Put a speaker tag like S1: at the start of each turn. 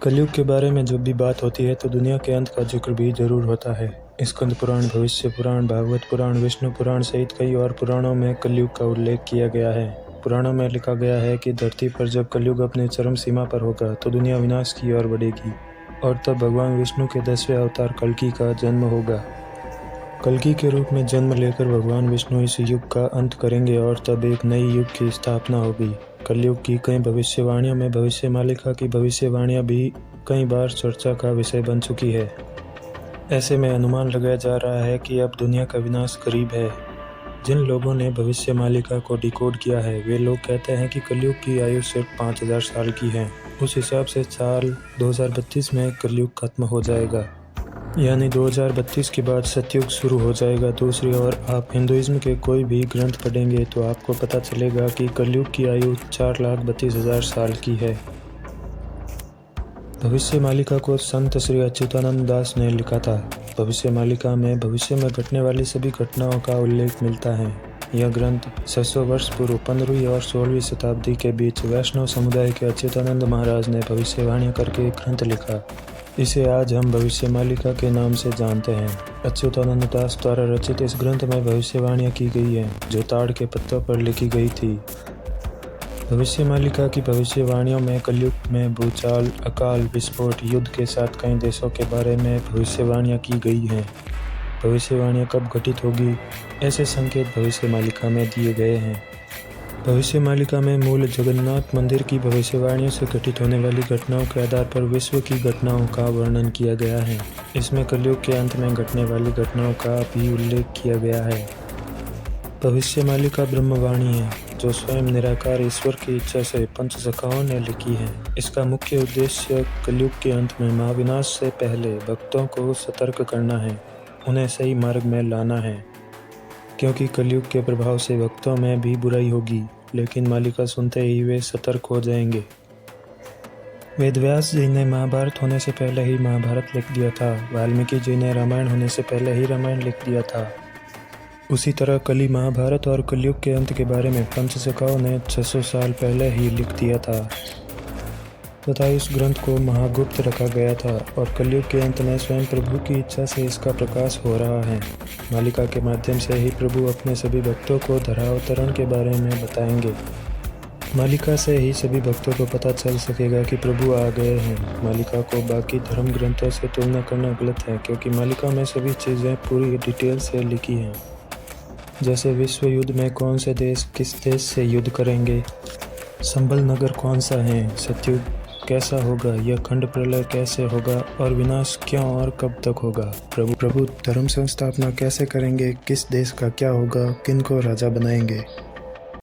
S1: कलयुग के बारे में जब भी बात होती है तो दुनिया के अंत का जिक्र भी जरूर होता है। स्कंद पुराण, भविष्य पुराण, भागवत पुराण, विष्णु पुराण सहित कई और पुराणों में कलयुग का उल्लेख किया गया है। पुराणों में लिखा गया है कि धरती पर जब कलयुग अपने चरम सीमा पर होगा तो दुनिया विनाश की ओर बढ़ेगी और तब भगवान विष्णु के 10वें अवतार कल्कि का जन्म होगा। कल्कि के रूप में जन्म लेकर भगवान विष्णु इस युग का अंत करेंगे और तब एक नई युग की स्थापना होगी। कलयुग की कई भविष्यवाणियों में भविष्य मालिका की भविष्यवाणियां भी कई बार चर्चा का विषय बन चुकी है। ऐसे में अनुमान लगाया जा रहा है कि अब दुनिया का विनाश करीब है। जिन लोगों ने भविष्य मालिका को डिकोड किया है वे लोग कहते हैं कि कलयुग की आयु सिर्फ 5000 साल की है। उस हिसाब से साल 2032 में कलयुग खत्म हो जाएगा, यानी 2032 के बाद सतयुग शुरू हो जाएगा। दूसरी ओर आप हिंदुइज्म के कोई भी ग्रंथ पढ़ेंगे तो आपको पता चलेगा कि कलयुग की आयु 4,32,000 साल की है। भविष्य मालिका को संत श्री अच्युतानंद दास ने लिखा था। भविष्य मालिका में भविष्य में घटने वाली सभी घटनाओं का उल्लेख मिलता है। यह ग्रंथ 600 वर्ष पूर्व 15वीं और 16वीं शताब्दी के बीच वैष्णव समुदाय के अच्युतानंद महाराज ने भविष्यवाणी करके ग्रंथ लिखा। इसे आज हम भविष्य मालिका के नाम से जानते हैं। अच्युतानंद दास द्वारा रचित इस ग्रंथ में भविष्यवाणियाँ की गई हैं जो ताड़ के पत्तों पर लिखी गई थी। भविष्य मालिका की भविष्यवाणियों में कलयुग में भूचाल, अकाल, विस्फोट, युद्ध के साथ कई देशों के बारे में भविष्यवाणियाँ की गई हैं। भविष्यवाणियाँ कब घटित होगी, ऐसे संकेत भविष्य मालिका में दिए गए हैं। भविष्य मालिका में मूल जगन्नाथ मंदिर की भविष्यवाणियों से घटित होने वाली घटनाओं के आधार पर विश्व की घटनाओं का वर्णन किया गया है। इसमें कलयुग के अंत में घटने वाली घटनाओं का भी उल्लेख किया गया है। भविष्य मालिका ब्रह्मवाणी है जो स्वयं निराकार ईश्वर की इच्छा से पंचसखाओं ने लिखी है। इसका मुख्य उद्देश्य कलयुग के अंत में महाविनाश से पहले भक्तों को सतर्क करना है, उन्हें सही मार्ग में लाना है, क्योंकि कलयुग के प्रभाव से भक्तों में भी बुराई होगी, लेकिन मालिका सुनते ही वे सतर्क हो जाएंगे। वेदव्यास जी ने महाभारत होने से पहले ही महाभारत लिख दिया था। वाल्मीकि जी ने रामायण होने से पहले ही रामायण लिख दिया था। उसी तरह कली महाभारत और कलयुग के अंत के बारे में पंचसखाओं ने 600 साल पहले ही लिख दिया था तथा इस ग्रंथ को महागुप्त रखा गया था और कलयुग के अंत में स्वयं प्रभु की इच्छा से इसका प्रकाश हो रहा है। मालिका के माध्यम से ही प्रभु अपने सभी भक्तों को धरावतरण के बारे में बताएंगे। मालिका से ही सभी भक्तों को पता चल सकेगा कि प्रभु आ गए हैं। मालिका को बाकी धर्म ग्रंथों से तुलना करना गलत है, क्योंकि मालिका में सभी चीज़ें पूरी डिटेल से लिखी हैं, जैसे विश्व युद्ध में कौन से देश किस देश से युद्ध करेंगे, संबल नगर कौन सा है, सतयुग कैसा होगा, यह खंड प्रलय कैसे होगा और विनाश क्यों और कब तक होगा, प्रभु धर्म संस्थापना कैसे करेंगे, किस देश का क्या होगा, किन को राजा बनाएंगे।